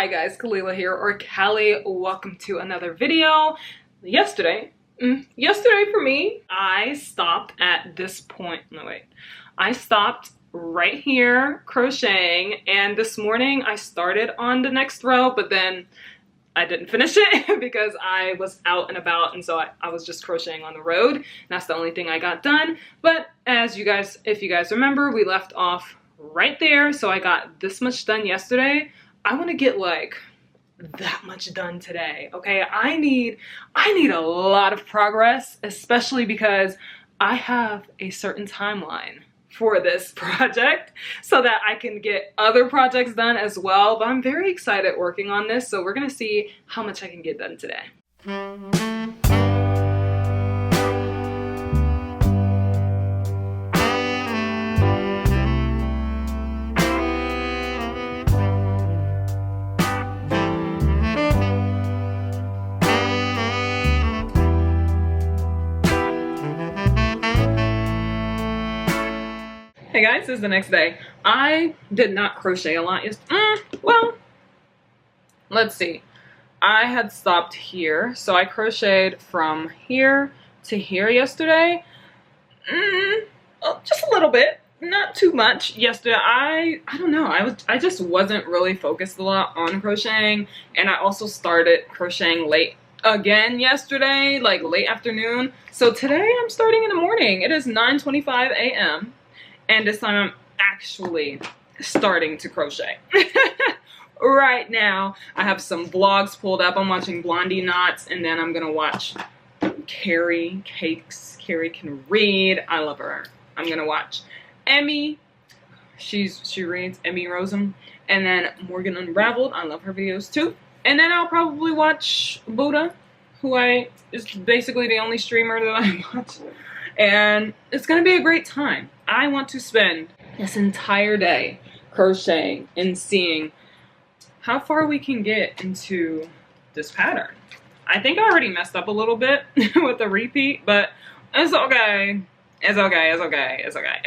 Hi guys, Kalila here, or Callie. Welcome to another video. Yesterday for me, I stopped at this point. No, wait. I stopped right here crocheting, and this morning I started on the next row, but then I didn't finish it because I was out and about, and so I was just crocheting on the road. And that's the only thing I got done. But as you guys, if you guys remember, we left off right there, so I got this much done yesterday. I want to get like that much done today. Okay, I need a lot of progress, especially because I have a certain timeline for this project so that I can get other projects done as well. But I'm very excited working on this, so we're gonna see how much I can get done today. Hey guys, this is the next day. I did not crochet a lot. Well, let's see. I had stopped here, so I crocheted from here to here yesterday. Just a little bit, not too much. Yesterday, I don't know. I just wasn't really focused a lot on crocheting, and I also started crocheting late again yesterday, like late afternoon. So today I'm starting in the morning. It is 9:25 a.m. and this time I'm actually starting to crochet. Right now, I have some vlogs pulled up. I'm watching Blondie Knots, and then I'm gonna watch Carrie Cakes. Carrie can read. I love her. I'm gonna watch Emmy. She reads, Emmy Rossum. And then Morgan Unraveled. I love her videos too. And then I'll probably watch Buddha, who is basically the only streamer that I watch. And it's gonna be a great time. I want to spend this entire day crocheting and seeing how far we can get into this pattern. I think I already messed up a little bit with the repeat, but it's okay. It's okay, it's okay, it's okay.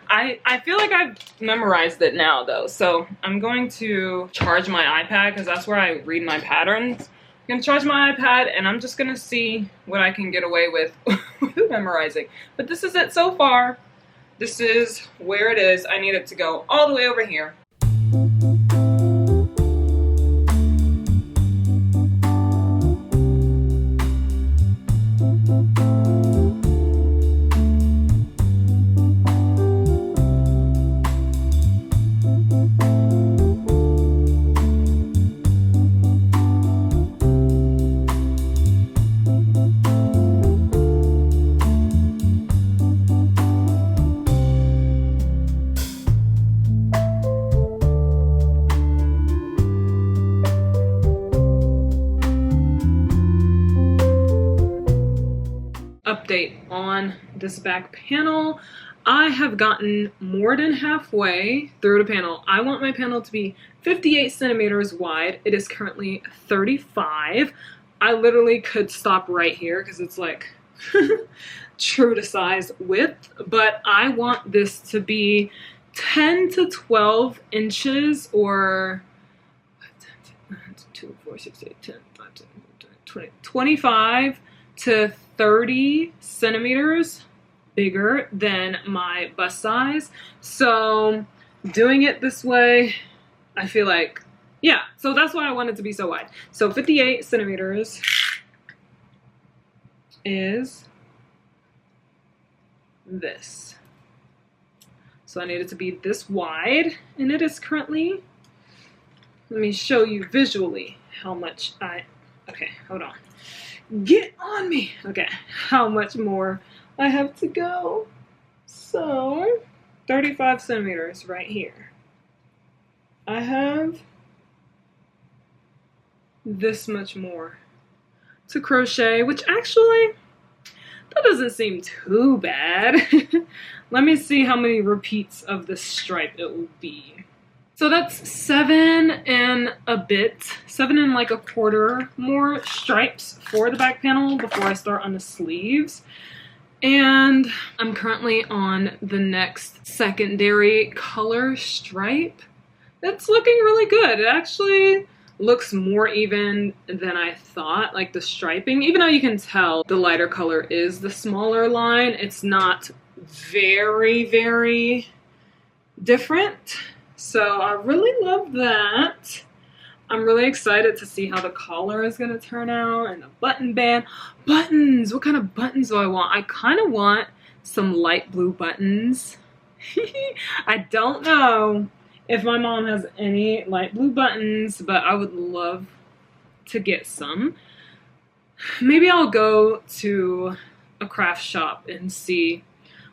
I feel like I've memorized it now though, so I'm going to charge my iPad because that's where I read my patterns. I'm gonna charge my iPad and I'm just gonna see what I can get away with memorizing. But this is it so far. This is where it is. I need it to go all the way over here. Update on this back panel. I have gotten more than halfway through the panel. I want my panel to be 58 centimeters wide. It is currently 35. I literally could stop right here because it's like true to size width, but I want this to be 10 to 12 inches or 2, 4, 6, 8, 10, 5, 10, 20, 25 to 30 centimeters bigger than my bust size. So doing it this way, I feel like, yeah, so that's why I want it to be so wide. So 58 centimeters is this. So I need it to be this wide, and it is currently, let me show you visually how much okay, hold on. Get on me! Okay, how much more I have to go. So, 35 centimeters right here. I have this much more to crochet, which actually, that doesn't seem too bad. Let me see how many repeats of this stripe it will be. So that's 7 and a bit, 7 and like a quarter more stripes for the back panel before I start on the sleeves. And I'm currently on the next secondary color stripe. it's looking really good. It actually looks more even than I thought, like the striping. Even though you can tell the lighter color is the smaller line, it's not very, very different. So I really love that. I'm really excited to see how the collar is going to turn out and the button band. Buttons! What kind of buttons do I want? I kind of want some light blue buttons. I don't know if my mom has any light blue buttons, but I would love to get some. Maybe I'll go to a craft shop and see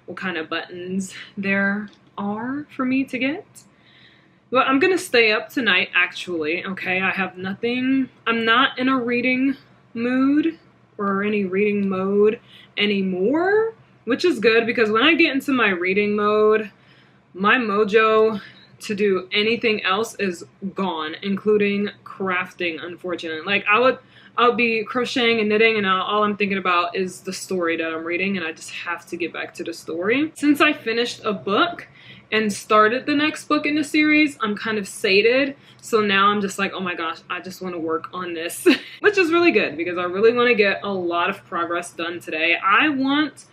what kind of buttons there are for me to get. But I'm gonna stay up tonight, actually, okay? I have nothing, I'm not in a reading mood or any reading mode anymore, which is good because when I get into my reading mode, my mojo to do anything else is gone, including crafting, unfortunately. Like, I'll be crocheting and knitting and all I'm thinking about is the story that I'm reading, and I just have to get back to the story. Since I finished a book and started the next book in the series, I'm kind of sated. So now I'm just like, oh my gosh, I just want to work on this, which is really good because I really want to get a lot of progress done today. I want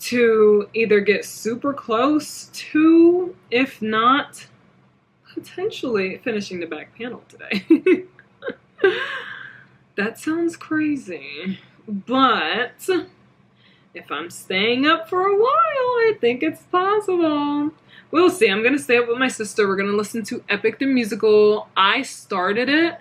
to either get super close to, if not potentially finishing the back panel today. That sounds crazy, but if I'm staying up for a while, I think it's possible. We'll see. I'm going to stay up with my sister. We're going to listen to Epic the Musical. I started it.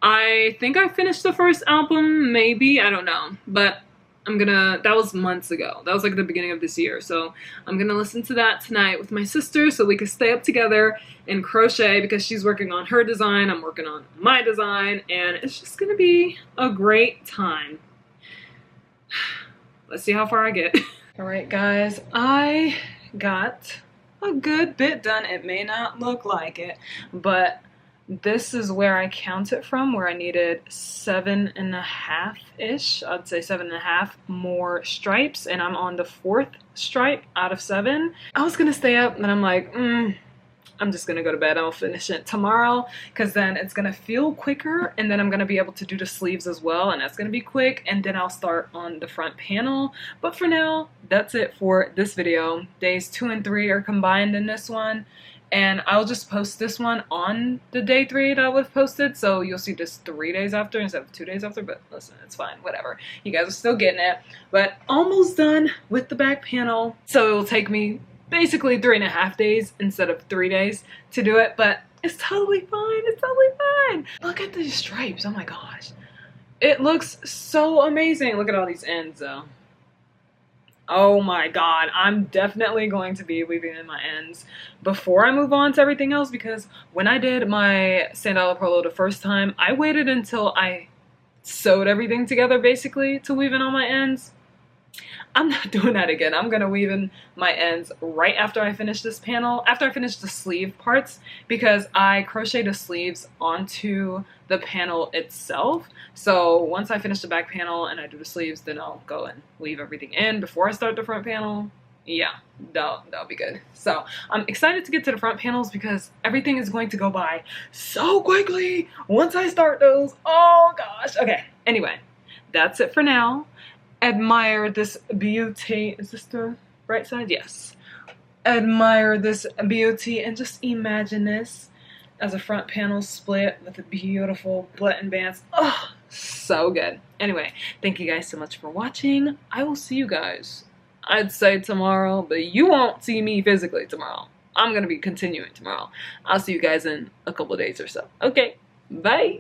I think I finished the first album, maybe. I don't know. But that was months ago. That was like the beginning of this year. So I'm going to listen to that tonight with my sister so we can stay up together and crochet because she's working on her design. I'm working on my design. And it's just going to be a great time. Let's see how far I get. All right, guys. I got a good bit done. It may not look like it, but this is where I count it from, where I needed 7.5-ish. I'd say 7.5 more stripes, and I'm on the 4th stripe out of 7. I was gonna stay up, and I'm like, I'm just gonna go to bed. I'll finish it tomorrow, because then it's gonna feel quicker, and then I'm gonna be able to do the sleeves as well, and that's gonna be quick, and then I'll start on the front panel. But for now, that's it for this video. Days 2 and 3 are combined in this one, and I'll just post this one on the day 3 that was posted, so you'll see this 3 days after instead of 2 days after, but listen, it's fine, whatever. You guys are still getting it, but almost done with the back panel, so it will take me basically 3.5 days instead of 3 days to do it, but it's totally fine. It's totally fine. Look at these stripes. Oh my gosh. It looks so amazing. Look at all these ends though. Oh my god. I'm definitely going to be weaving in my ends before I move on to everything else because when I did my $100 polo the first time, I waited until I sewed everything together basically to weave in all my ends. I'm not doing that again. I'm gonna weave in my ends right after I finish this panel, after I finish the sleeve parts, because I crochet the sleeves onto the panel itself. So once I finish the back panel and I do the sleeves, then I'll go and weave everything in before I start the front panel. Yeah, that'll be good. So I'm excited to get to the front panels because everything is going to go by so quickly once I start those. Oh gosh. Okay, anyway, that's it for now. Admire this beauty. Is this the right side? Yes. Admire this beauty and just imagine this as a front panel split with the beautiful button bands. Oh, so good. Anyway, thank you guys so much for watching. I will see you guys, I'd say tomorrow, but you won't see me physically tomorrow. I'm going to be continuing tomorrow. I'll see you guys in a couple days or so. Okay, bye.